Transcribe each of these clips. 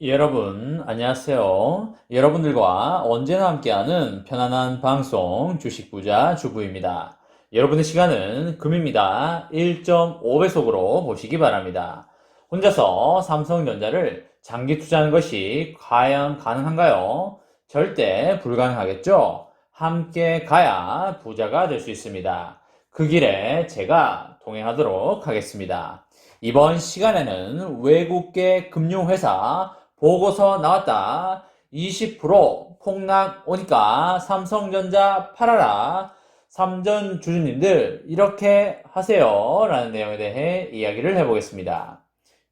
여러분, 안녕하세요. 여러분들과 언제나 함께하는 편안한 방송 주식부자 주부입니다. 여러분의 시간은 금입니다. 1.5배속으로 보시기 바랍니다. 혼자서 삼성전자를 장기 투자하는 것이 과연 가능한가요? 절대 불가능하겠죠? 함께 가야 부자가 될 수 있습니다. 그 길에 제가 동행하도록 하겠습니다. 이번 시간에는 외국계 금융회사 보고서 나왔다. 20% 폭락 오니까 삼성전자 팔아라. 삼전 주주님들 이렇게 하세요. 라는 내용에 대해 이야기를 해보겠습니다.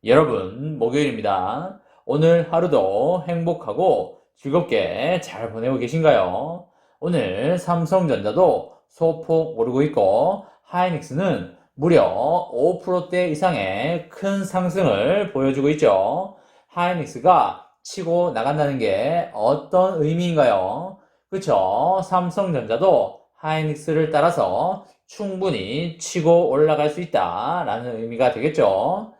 여러분, 목요일입니다. 오늘 하루도 행복하고 즐겁게 잘 보내고 계신가요? 오늘 삼성전자도 소폭 오르고 있고 하이닉스는 무려 5%대 이상의 큰 상승을 보여주고 있죠. 하이닉스가 치고 나간다는 게 어떤 의미인가요? 그쵸? 삼성전자도 하이닉스를 따라서 충분히 치고 올라갈 수 있다라는 의미가 되겠죠.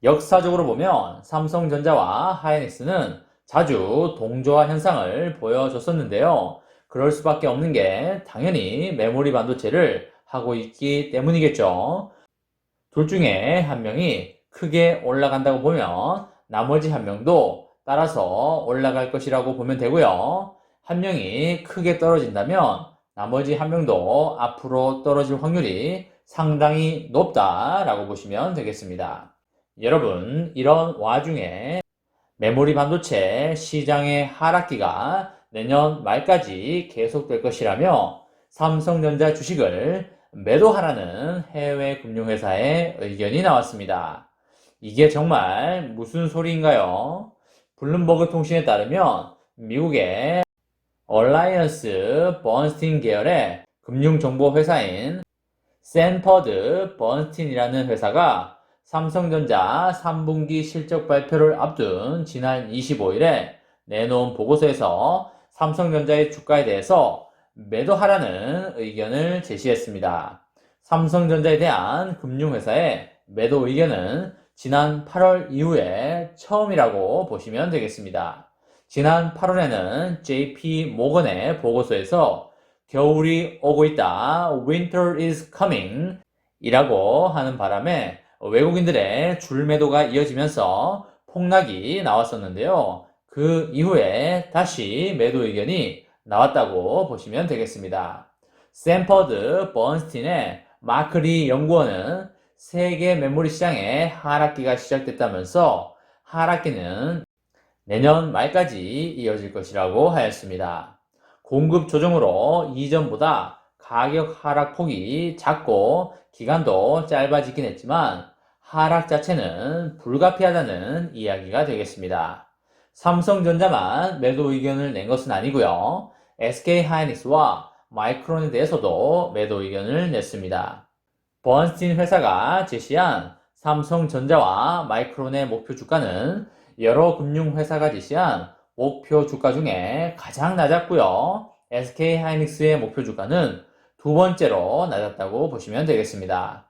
역사적으로 보면 삼성전자와 하이닉스는 자주 동조화 현상을 보여줬었는데요. 그럴 수밖에 없는 게 당연히 메모리 반도체를 하고 있기 때문이겠죠. 둘 중에 한 명이 크게 올라간다고 보면 나머지 한 명도 따라서 올라갈 것이라고 보면 되고요. 한 명이 크게 떨어진다면 나머지 한 명도 앞으로 떨어질 확률이 상당히 높다라고 보시면 되겠습니다. 여러분, 이런 와중에 메모리 반도체 시장의 하락기가 내년 말까지 계속될 것이라며 삼성전자 주식을 매도하라는 해외 금융회사의 의견이 나왔습니다. 이게 정말 무슨 소리인가요? 블룸버그 통신에 따르면 미국의 얼라이언스 번스틴 계열의 금융정보회사인 샌퍼드 번스틴이라는 회사가 삼성전자 3분기 실적 발표를 앞둔 지난 25일에 내놓은 보고서에서 삼성전자의 주가에 대해서 매도하라는 의견을 제시했습니다. 삼성전자에 대한 금융회사의 매도 의견은 지난 8월 이후에 처음이라고 보시면 되겠습니다. 지난 8월에는 JP 모건의 보고서에서 겨울이 오고 있다, Winter is coming 이라고 하는 바람에 외국인들의 줄매도가 이어지면서 폭락이 나왔었는데요. 그 이후에 다시 매도 의견이 나왔다고 보시면 되겠습니다. 샌퍼드 번스틴의 마크리 연구원은 세계 메모리 시장의 하락기가 시작됐다면서 하락기는 내년 말까지 이어질 것이라고 하였습니다. 공급 조정으로 이전보다 가격 하락폭이 작고 기간도 짧아지긴 했지만 하락 자체는 불가피하다는 이야기가 되겠습니다. 삼성전자만 매도 의견을 낸 것은 아니고요. SK하이닉스와 마이크론에 대해서도 매도 의견을 냈습니다. 번스틴 회사가 제시한 삼성전자와 마이크론의 목표 주가는 여러 금융회사가 제시한 목표 주가 중에 가장 낮았고요. SK하이닉스의 목표 주가는 두 번째로 낮았다고 보시면 되겠습니다.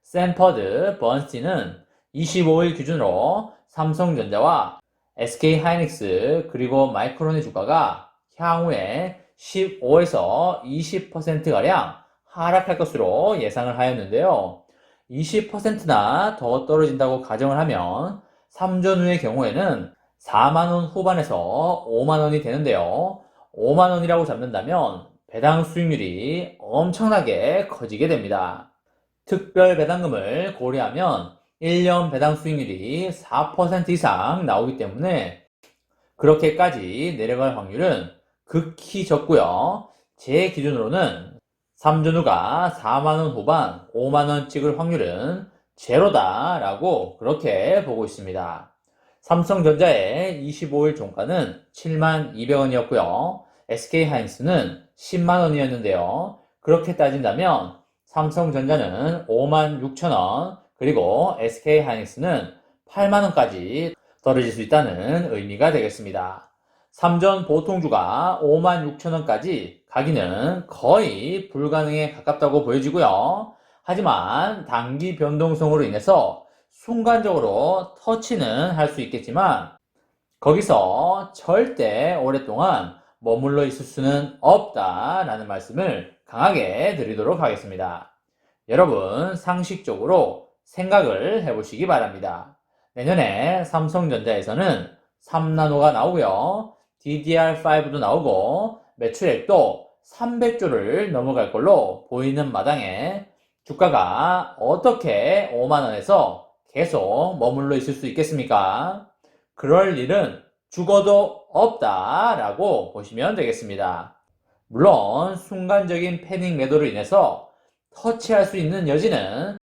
샌퍼드 번스틴은 25일 기준으로 삼성전자와 SK하이닉스 그리고 마이크론의 주가가 향후에 15에서 20%가량 하락할 것으로 예상을 하였는데요. 20%나 더 떨어진다고 가정을 하면 3전 후의 경우에는 4만원 후반에서 5만원이 되는데요. 5만원이라고 잡는다면 배당 수익률이 엄청나게 커지게 됩니다. 특별 배당금을 고려하면 1년 배당 수익률이 4% 이상 나오기 때문에 그렇게까지 내려갈 확률은 극히 적고요. 제 기준으로는 3전 후가 4만원 후반 5만원 찍을 확률은 제로다라고 그렇게 보고 있습니다. 삼성전자의 25일 종가는 7만 200원이었고요. SK하이닉스는 10만 원이었는데요. 그렇게 따진다면 삼성전자는 5만 6천 원, 그리고 SK하이닉스는 8만 원까지 떨어질 수 있다는 의미가 되겠습니다. 삼전 보통주가 5만 6천 원까지 가기는 거의 불가능에 가깝다고 보여지고요. 하지만 단기 변동성으로 인해서 순간적으로 터치는 할 수 있겠지만 거기서 절대 오랫동안 머물러 있을 수는 없다라는 말씀을 강하게 드리도록 하겠습니다. 여러분, 상식적으로 생각을 해보시기 바랍니다. 내년에 삼성전자에서는 3나노가 나오고요. DDR5도 나오고 매출액도 300조를 넘어갈 걸로 보이는 마당에 주가가 어떻게 5만원에서 계속 머물러 있을 수 있겠습니까? 그럴 일은 죽어도 없다라고 보시면 되겠습니다. 물론 순간적인 패닉 매도로 인해서 터치할 수 있는 여지는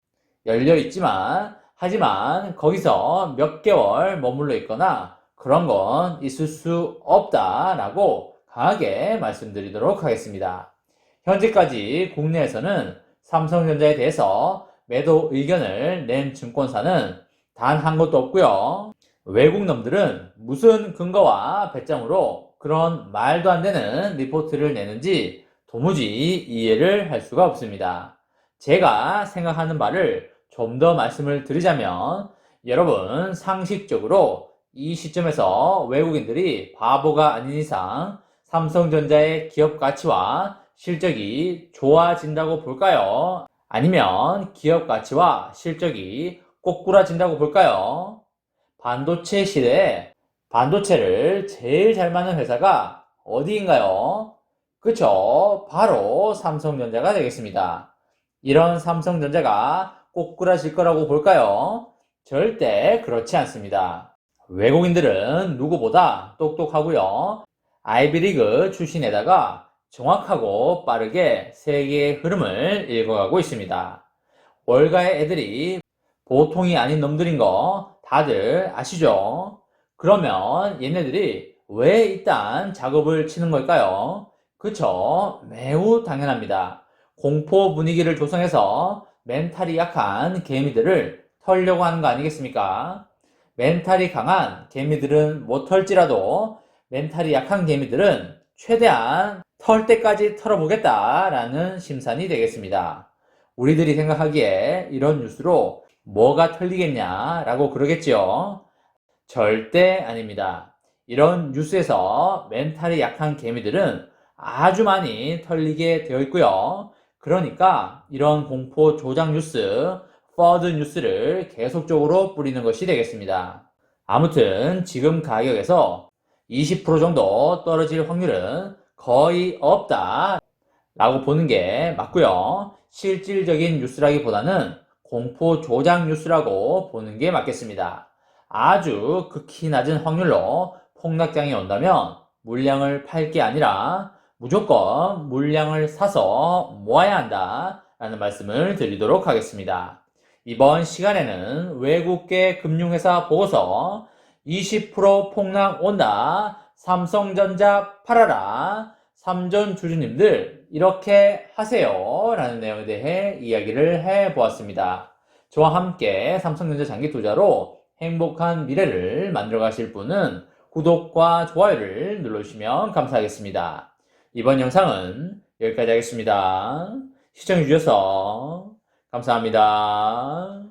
열려 있지만, 하지만 거기서 몇 개월 머물러 있거나 그런 건 있을 수 없다라고 강하게 말씀드리도록 하겠습니다. 현재까지 국내에서는 삼성전자에 대해서 매도 의견을 낸 증권사는 단 한 곳도 없고요. 외국 놈들은 무슨 근거와 배짱으로 그런 말도 안 되는 리포트를 내는지 도무지 이해를 할 수가 없습니다. 제가 생각하는 바를 좀 더 말씀을 드리자면, 여러분, 상식적으로 이 시점에서 외국인들이 바보가 아닌 이상 삼성전자의 기업 가치와 실적이 좋아진다고 볼까요? 아니면 기업 가치와 실적이 꼬꾸라진다고 볼까요? 반도체 시대에 반도체를 제일 잘 만든 회사가 어디인가요? 그쵸? 바로 삼성전자가 되겠습니다. 이런 삼성전자가 꼬꾸라질 거라고 볼까요? 절대 그렇지 않습니다. 외국인들은 누구보다 똑똑하고요. 아이비리그 출신에다가 정확하고 빠르게 세계의 흐름을 읽어가고 있습니다. 월가의 애들이 보통이 아닌 놈들인 거 다들 아시죠? 그러면 얘네들이 왜 이딴 작업을 치는 걸까요? 그쵸? 매우 당연합니다. 공포 분위기를 조성해서 멘탈이 약한 개미들을 털려고 하는 거 아니겠습니까? 멘탈이 강한 개미들은 못 털지라도 멘탈이 약한 개미들은 최대한 털 때까지 털어보겠다라는 심산이 되겠습니다. 우리들이 생각하기에 이런 뉴스로 뭐가 털리겠냐라고 그러겠지요. 절대 아닙니다. 이런 뉴스에서 멘탈이 약한 개미들은 아주 많이 털리게 되어 있고요. 그러니까 이런 공포 조작 뉴스, 퍼드 뉴스를 계속적으로 뿌리는 것이 되겠습니다. 아무튼 지금 가격에서 20% 정도 떨어질 확률은 거의 없다 라고 보는 게 맞고요. 실질적인 뉴스라기보다는 공포 조작 뉴스라고 보는 게 맞겠습니다. 아주 극히 낮은 확률로 폭락장이 온다면 물량을 팔 게 아니라 무조건 물량을 사서 모아야 한다 라는 말씀을 드리도록 하겠습니다. 이번 시간에는 외국계 금융회사 보고서 20% 폭락 온다, 삼성전자 팔아라, 삼전 주주님들 이렇게 하세요 라는 내용에 대해 이야기를 해보았습니다. 저와 함께 삼성전자 장기 투자로 행복한 미래를 만들어 가실 분은 구독과 좋아요를 눌러주시면 감사하겠습니다. 이번 영상은 여기까지 하겠습니다. 시청해주셔서 감사합니다.